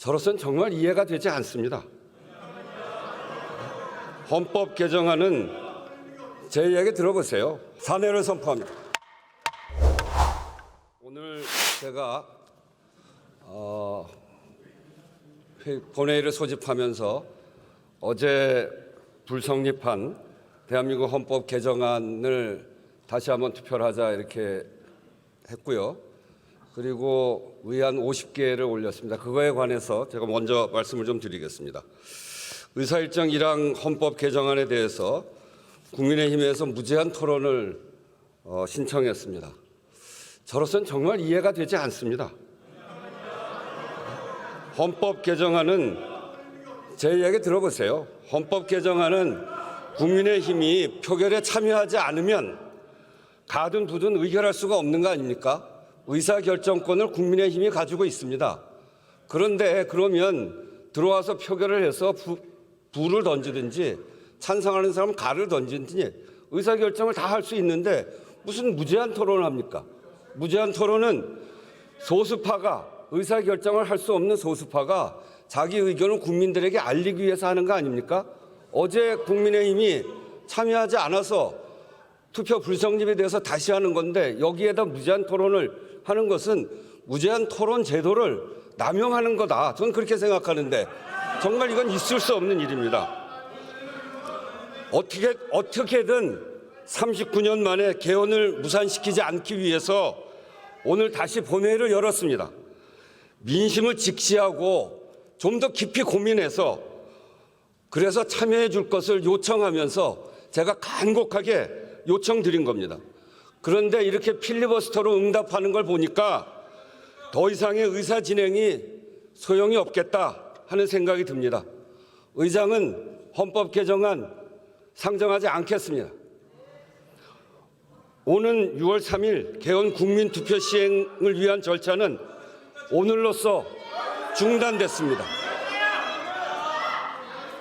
저로서는 정말 이해가 되지 않습니다. 헌법 개정안은 제 이야기 들어보세요. 사내를 선포합니다. 오늘 제가 본회의를 소집하면서 어제 불성립한 대한민국 헌법 개정안을 다시 한번 투표를 하자 이렇게 했고요. 그리고 의안 50개를 올렸습니다. 그거에 관해서 제가 먼저 말씀을 좀 드리겠습니다. 의사일정 1항 헌법 개정안에 대해서 국민의힘에서 무제한 토론을 신청했습니다. 저로서는 정말 이해가 되지 않습니다. 헌법 개정안은 제 이야기 들어보세요. 헌법 개정안은 국민의힘이 표결에 참여하지 않으면 가든 부든 의결할 수가 없는 거 아닙니까? 의사결정권을 국민의힘이 가지고 있습니다. 그런데 그러면 들어와서 표결을 해서 부를 던지든지 찬성하는 사람은 가를 던지든지 의사결정을 다 할 수 있는데 무슨 무제한 토론을 합니까? 무제한 토론은 소수파가 의사결정을 할 수 없는 소수파가 자기 의견을 국민들에게 알리기 위해서 하는 거 아닙니까? 어제 국민의힘이 참여하지 않아서 투표 불성립에 대해서 다시 하는 건데 여기에다 무제한 토론을 하는 것은 무제한 토론 제도를 남용하는 거다. 저는 그렇게 생각하는데 정말 이건 있을 수 없는 일입니다. 어떻게든 39년 만에 개헌을 무산시키지 않기 위해서 오늘 다시 본회의를 열었습니다. 민심을 직시하고 좀 더 깊이 고민해서 그래서 참여해 줄 것을 요청하면서 제가 간곡하게 요청드린 겁니다. 그런데 이렇게 필리버스터로 응답하는 걸 보니까 더 이상의 의사 진행이 소용이 없겠다 하는 생각이 듭니다. 의장은 헌법 개정안 상정하지 않겠습니다. 오는 6월 3일 개헌 국민 투표 시행을 위한 절차는 오늘로써 중단됐습니다.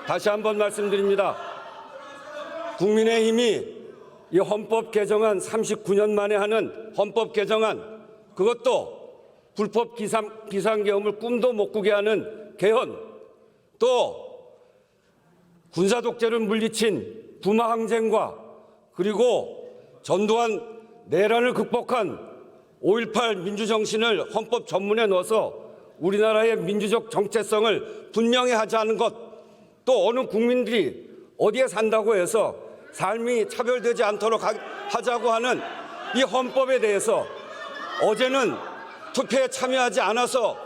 다시 한번 말씀드립니다. 국민의힘이 이 헌법 개정안 39년 만에 하는 헌법 개정안 그것도 불법 비상계엄을 꿈도 못 꾸게 하는 개헌 또 군사 독재를 물리친 부마 항쟁과 그리고 전두환 내란을 극복한 5.18 민주정신을 헌법 전문에 넣어서 우리나라의 민주적 정체성을 분명히 하자는 것 또 어느 국민들이 어디에 산다고 해서 삶이 차별되지 않도록 하자고 하는 이 헌법에 대해서 어제는 투표에 참여하지 않아서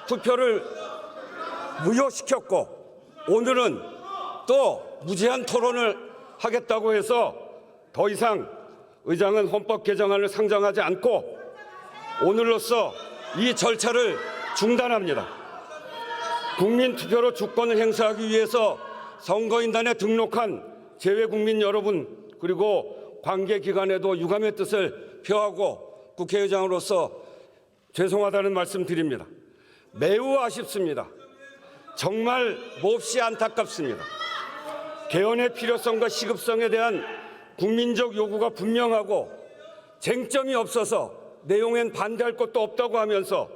투표를 무효시켰고 오늘은 또 무제한 토론을 하겠다고 해서 더 이상 의장은 헌법 개정안을 상정하지 않고 오늘로써 이 절차를 중단합니다. 국민 투표로 주권을 행사하기 위해서 선거인단에 등록한 재외국민 여러분 그리고 관계기관에도 유감의 뜻을 표하고 국회의장으로서 죄송하다는 말씀 드립니다. 매우 아쉽습니다. 정말 몹시 안타깝습니다. 개헌의 필요성과 시급성에 대한 국민적 요구가 분명하고 쟁점이 없어서 내용엔 반대할 것도 없다고 하면서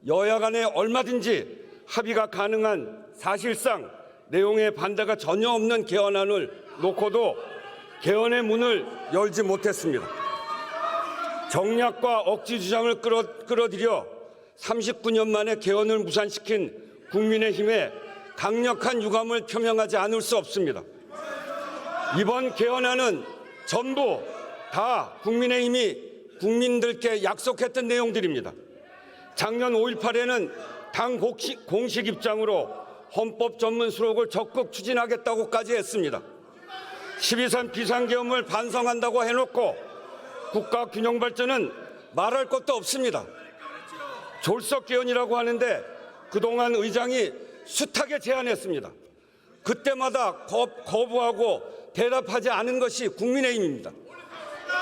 여야 간에 얼마든지 합의가 가능한 사실상 내용에 반대가 전혀 없는 개헌안을 놓고도 개헌의 문을 열지 못했습니다. 정략과 억지 주장을 끌어들여 39년 만에 개헌을 무산시킨 국민의힘에 강력한 유감을 표명하지 않을 수 없습니다. 이번 개헌안은 전부 다 국민의힘이 국민들께 약속했던 내용들입니다. 작년 5.18에는 당 공식 입장으로 헌법 전문 수록을 적극 추진하겠다고까지 했습니다. 12.3 비상계엄을 반성한다고 해놓고 국가 균형 발전은 말할 것도 없습니다. 졸속 개헌이라고 하는데 그동안 의장이 숱하게 제안했습니다. 그때마다 거부하고 대답하지 않은 것이 국민의힘입니다.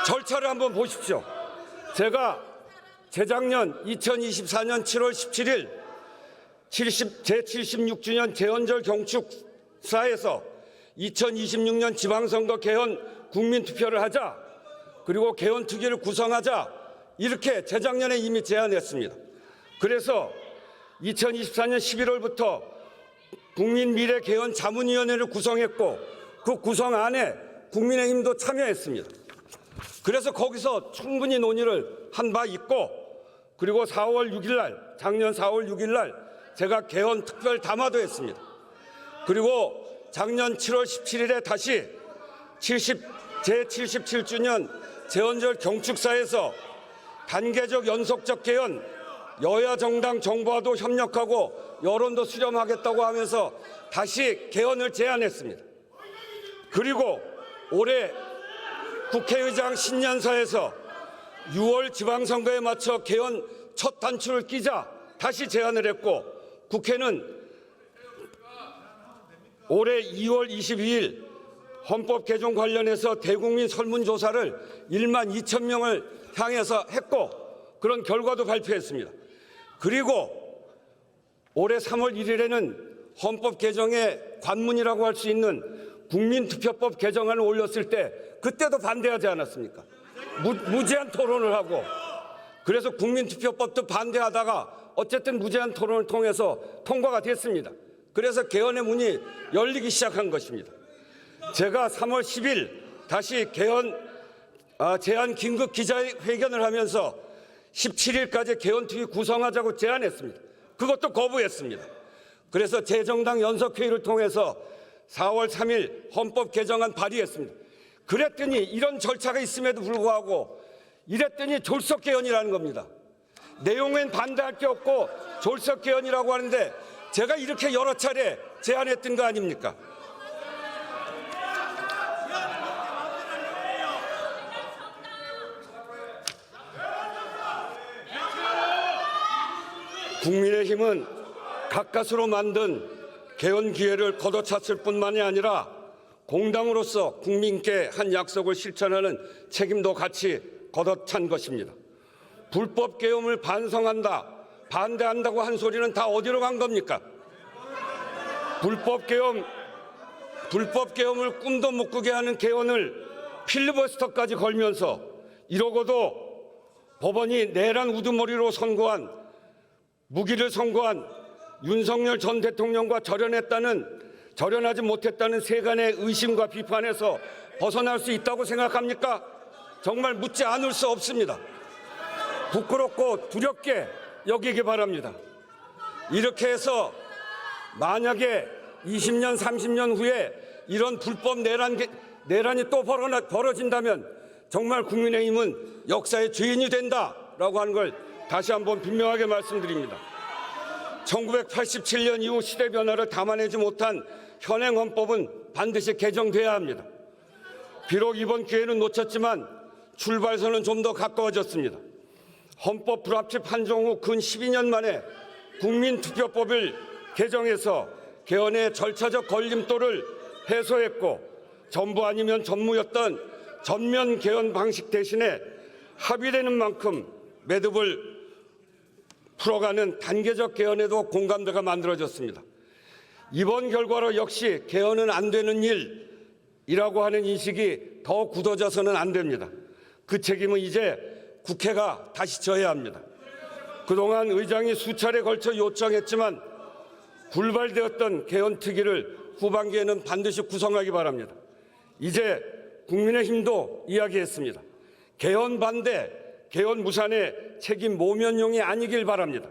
절차를 한번 보십시오. 제가 재작년 2024년 7월 17일 제76주년 재헌절 경축사에서 2026년 지방선거 개헌 국민투표를 하자 그리고 개헌특위를 구성하자 이렇게 재작년에 이미 제안했습니다. 그래서 2024년 11월부터 국민미래개헌 자문위원회를 구성했고 그 구성 안에 국민의힘도 참여했습니다. 그래서 거기서 충분히 논의를 한 바 있고, 그리고 4월 6일 날, 작년 4월 6일 날 제가 개헌 특별 담화도 했습니다. 그리고 작년 7월 17일에 다시 제77주년 제헌절 경축사에서 단계적 연속적 개헌, 여야 정당 정부와도 협력하고 여론도 수렴하겠다고 하면서 다시 개헌을 제안했습니다. 그리고 올해 국회의장 신년사에서 6월 지방선거에 맞춰 개헌 첫 단추를 끼자 다시 제안을 했고, 국회는 올해 2월 22일 헌법 개정 관련해서 대국민 설문조사를 1만 2천 명을 향해서 했고 그런 결과도 발표했습니다. 그리고 올해 3월 1일에는 헌법 개정의 관문이라고 할 수 있는 국민투표법 개정안을 올렸을 때 그때도 반대하지 않았습니까? 무제한 토론을 하고, 그래서 국민투표법도 반대하다가 어쨌든 무제한 토론을 통해서 통과가 됐습니다. 그래서 개헌의 문이 열리기 시작한 것입니다. 제가 3월 10일 다시 개헌 제안 긴급 기자회견을 하면서 17일까지 개헌특위 구성하자고 제안했습니다. 그것도 거부했습니다. 그래서 재정당 연석회의를 통해서 4월 3일 헌법 개정안 발의했습니다. 그랬더니 이런 절차가 있음에도 불구하고 이랬더니 졸속 개헌이라는 겁니다. 내용엔 반대할 게 없고 졸속 개헌이라고 하는데 제가 이렇게 여러 차례 제안했던 거 아닙니까? 국민의힘은 가까스로 만든 개헌 기회를 걷어찼을 뿐만이 아니라 공당으로서 국민께 한 약속을 실천하는 책임도 같이 걷어찬 것입니다. 불법 개헌을 반성한다, 반대한다고 한 소리는 다 어디로 간 겁니까? 불법 개헌을 꿈도 못 꾸게 하는 개헌을 필리버스터까지 걸면서 이러고도 법원이 내란 우두머리로 무기를 선고한 윤석열 전 대통령과 절연하지 못했다는 세간의 의심과 비판에서 벗어날 수 있다고 생각합니까? 정말 묻지 않을 수 없습니다. 부끄럽고 두렵게 여기기 바랍니다. 이렇게 해서 만약에 20년, 30년 후에 이런 불법 내란이 또 벌어진다면 정말 국민의힘은 역사의 죄인이 된다라고 하는 걸 다시 한번 분명하게 말씀드립니다. 1987년 이후 시대 변화를 담아내지 못한 현행 헌법은 반드시 개정돼야 합니다. 비록 이번 기회는 놓쳤지만 출발선은 좀 더 가까워졌습니다. 헌법 불합치 판정 후 근 12년 만에 국민투표법을 개정해서 개헌의 절차적 걸림돌을 해소했고, 전부 아니면 전무였던 전면 개헌 방식 대신에 합의되는 만큼 매듭을 풀어가는 단계적 개헌에도 공감대가 만들어졌습니다. 이번 결과로 역시 개헌은 안 되는 일이라고 하는 인식이 더 굳어져서는 안 됩니다. 그 책임은 이제 국회가 다시 져야 합니다. 그동안 의장이 수차례 걸쳐 요청했지만 불발되었던 개헌특위를 후반기에는 반드시 구성하기 바랍니다. 이제 국민의힘도 이야기했습니다. 개헌 반대, 개헌 무산의 책임 모면용이 아니길 바랍니다.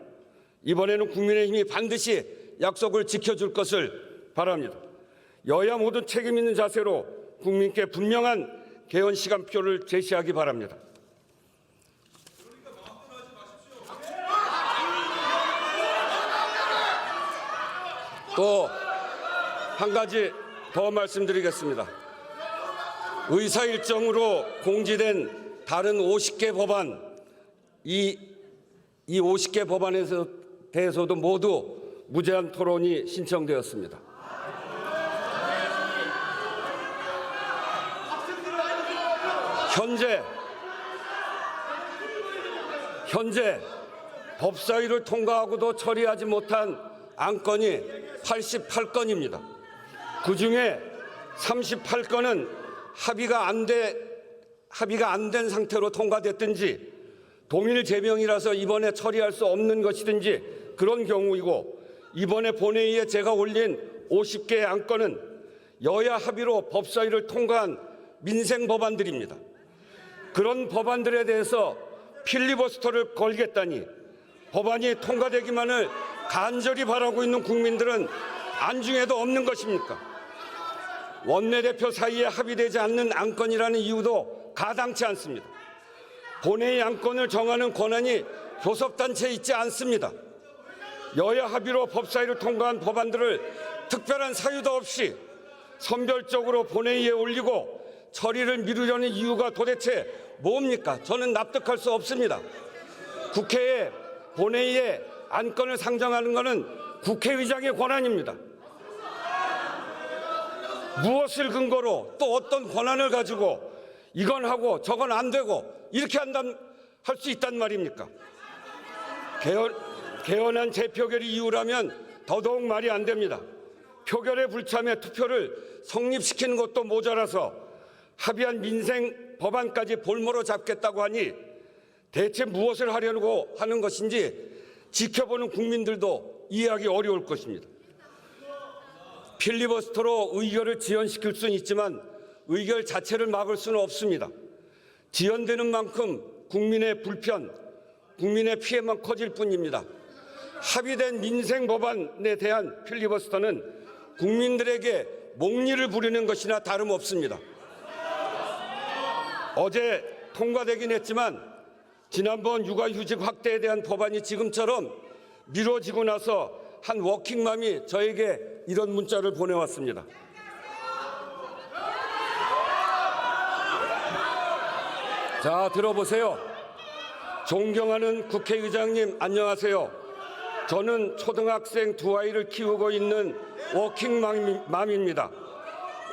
이번에는 국민의힘이 반드시 약속을 지켜줄 것을 바랍니다. 여야 모두 책임 있는 자세로 국민께 분명한 개헌 시간표를 제시하기 바랍니다. 또 한 가지 더 말씀드리겠습니다. 의사 일정으로 공지된 다른 50개 법안, 이 50개 법안에 대해서도 모두 무제한 토론이 신청되었습니다. 현재 법사위를 통과하고도 처리하지 못한 안건이 88건입니다. 그중에 38건은 합의가 안 된 상태로 통과됐든지 동일 제명이라서 이번에 처리할 수 없는 것이든지 그런 경우이고, 이번에 본회의에 제가 올린 50개의 안건은 여야 합의로 법사위를 통과한 민생 법안들입니다. 그런 법안들에 대해서 필리버스터를 걸겠다니 법안이 통과되기만을 간절히 바라고 있는 국민들은 안중에도 없는 것입니까? 원내대표 사이에 합의되지 않는 안건이라는 이유도 가당치 않습니다. 본회의 안건을 정하는 권한이 교섭단체에 있지 않습니다. 여야 합의로 법사위를 통과한 법안들을 특별한 사유도 없이 선별적으로 본회의에 올리고 처리를 미루려는 이유가 도대체 뭡니까? 저는 납득할 수 없습니다. 국회에 본회의에 안건을 상정하는 것은 국회의장의 권한입니다. 무엇을 근거로 또 어떤 권한을 가지고 이건 하고 저건 안 되고 이렇게 할 수 있단 말입니까? 개헌안 재표결이 이유라면 더더욱 말이 안 됩니다. 표결에 불참해 투표를 성립시키는 것도 모자라서 합의한 민생 법안까지 볼모로 잡겠다고 하니 대체 무엇을 하려고 하는 것인지 지켜보는 국민들도 이해하기 어려울 것입니다. 필리버스터로 의결을 지연시킬 수는 있지만 의결 자체를 막을 수는 없습니다. 지연되는 만큼 국민의 불편, 국민의 피해만 커질 뿐입니다. 합의된 민생 법안에 대한 필리버스터는 국민들에게 목리를 부리는 것이나 다름없습니다. 어제 통과되긴 했지만 지난번 육아휴직 확대에 대한 법안이 지금처럼 미뤄지고 나서 한 워킹맘이 저에게 이런 문자를 보내왔습니다. 자, 들어보세요. 존경하는 국회의장님, 안녕하세요. 저는 초등학생 두 아이를 키우고 있는 워킹맘입니다.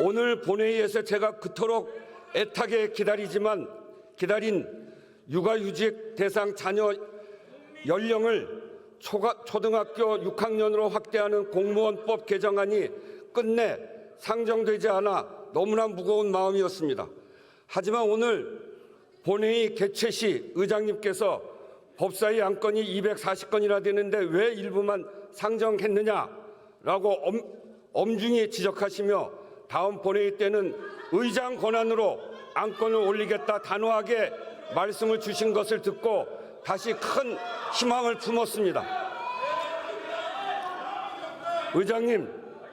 오늘 본회의에서 제가 그토록 애타게 기다린 육아휴직 대상 자녀 연령을 초등학교 6학년으로 확대하는 공무원법 개정안이 끝내 상정되지 않아 너무나 무거운 마음이었습니다. 하지만 오늘 본회의 개최 시 의장님께서 법사위 안건이 240건이나 되는데 왜 일부만 상정했느냐라고 엄중히 지적하시며 다음 본회의 때는 의장 권한으로 안건을 올리겠다 단호하게 말씀을 주신 것을 듣고 다시 큰 희망을 품었습니다. 의장님,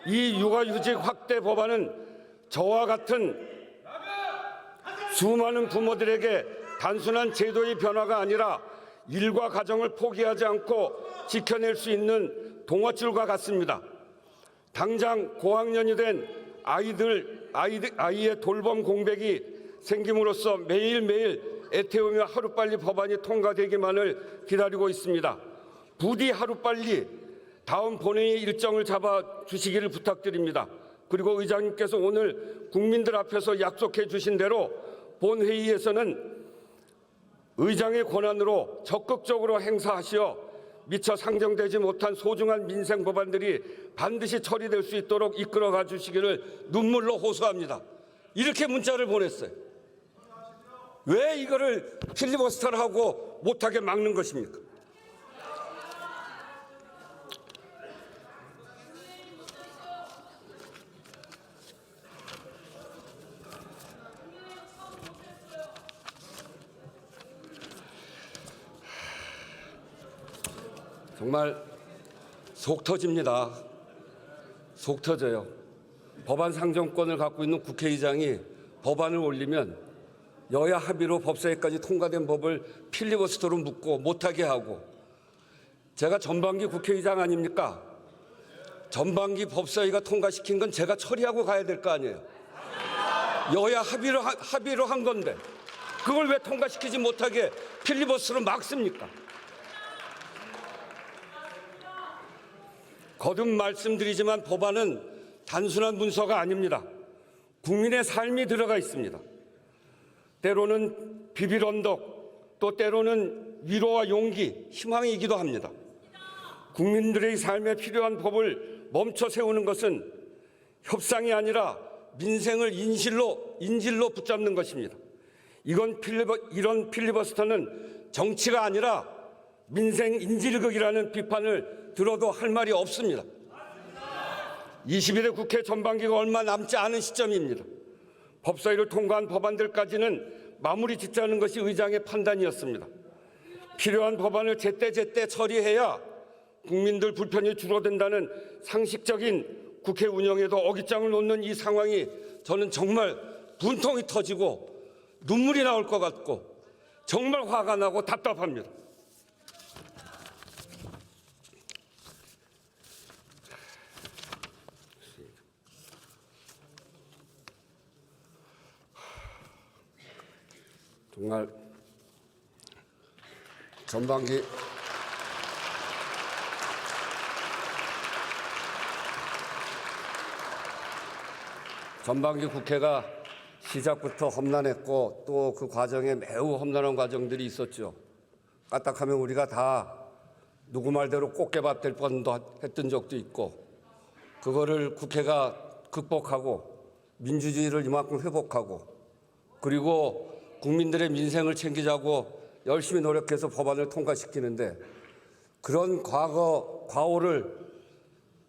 이 육아휴직 확대 법안은 저와 같은 수많은 부모들에게 단순한 제도의 변화가 아니라 일과 가정을 포기하지 않고 지켜낼 수 있는 동아줄과 같습니다. 당장 고학년이 된 아이의 돌봄 공백이 생김으로써 매일매일 애태우며 하루빨리 법안이 통과되기만을 기다리고 있습니다. 부디 하루빨리 다음 본회의 일정을 잡아주시기를 부탁드립니다. 그리고 의장님께서 오늘 국민들 앞에서 약속해 주신 대로 본회의에서는 의장의 권한으로 적극적으로 행사하시어 미처 상정되지 못한 소중한 민생 법안들이 반드시 처리될 수 있도록 이끌어가 주시기를 눈물로 호소합니다. 이렇게 문자를 보냈어요. 왜 이거를 필리버스터를 하고 못하게 막는 것입니까? 정말 속 터집니다. 속 터져요. 법안 상정권을 갖고 있는 국회의장이 법안을 올리면 여야 합의로 법사위까지 통과된 법을 필리버스터로 묶고 못하게 하고, 제가 전반기 국회의장 아닙니까? 전반기 법사위가 통과시킨 건 제가 처리하고 가야 될 거 아니에요. 여야 합의로 한 건데 그걸 왜 통과시키지 못하게 필리버스터로 막습니까? 거듭 말씀드리지만 법안은 단순한 문서가 아닙니다. 국민의 삶이 들어가 있습니다. 때로는 비빌 언덕, 또 때로는 위로와 용기, 희망이기도 합니다. 국민들의 삶에 필요한 법을 멈춰 세우는 것은 협상이 아니라 민생을 인질로 붙잡는 것입니다. 이런 필리버스터는 정치가 아니라 민생 인질극이라는 비판을 들어도 할 말이 없습니다. 22대 국회 전반기가 얼마 남지 않은 시점입니다. 법사위를 통과한 법안들까지는 마무리 짓자는 것이 의장의 판단이었습니다. 필요한 법안을 제때제때 처리해야 국민들 불편이 줄어든다는 상식적인 국회 운영에도 어깃장을 놓는 이 상황이 저는 정말 분통이 터지고 눈물이 나올 것 같고 정말 화가 나고 답답합니다. 정말 전반기 국회가 시작부터 험난했고 또 그 과정에 매우 험난한 과정들이 있었죠. 까딱하면 우리가 다 누구 말대로 꽃게밥 될 뻔도 했던 적도 있고 그거를 국회가 극복하고 민주주의를 이만큼 회복하고 그리고 국민들의 민생을 챙기자고 열심히 노력해서 법안을 통과시키는데 그런 과오를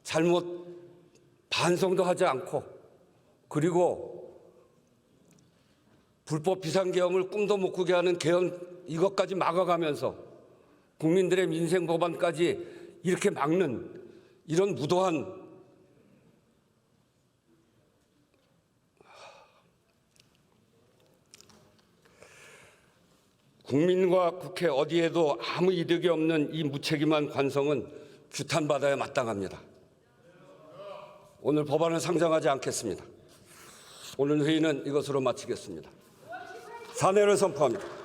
잘못 반성도 하지 않고 그리고 불법 비상계엄을 꿈도 못 꾸게 하는 계엄 이것까지 막아가면서 국민들의 민생 법안까지 이렇게 막는 이런 무도한 국민과 국회 어디에도 아무 이득이 없는 이 무책임한 관성은 규탄받아야 마땅합니다. 오늘 법안을 상정하지 않겠습니다. 오늘 회의는 이것으로 마치겠습니다. 산회를 선포합니다.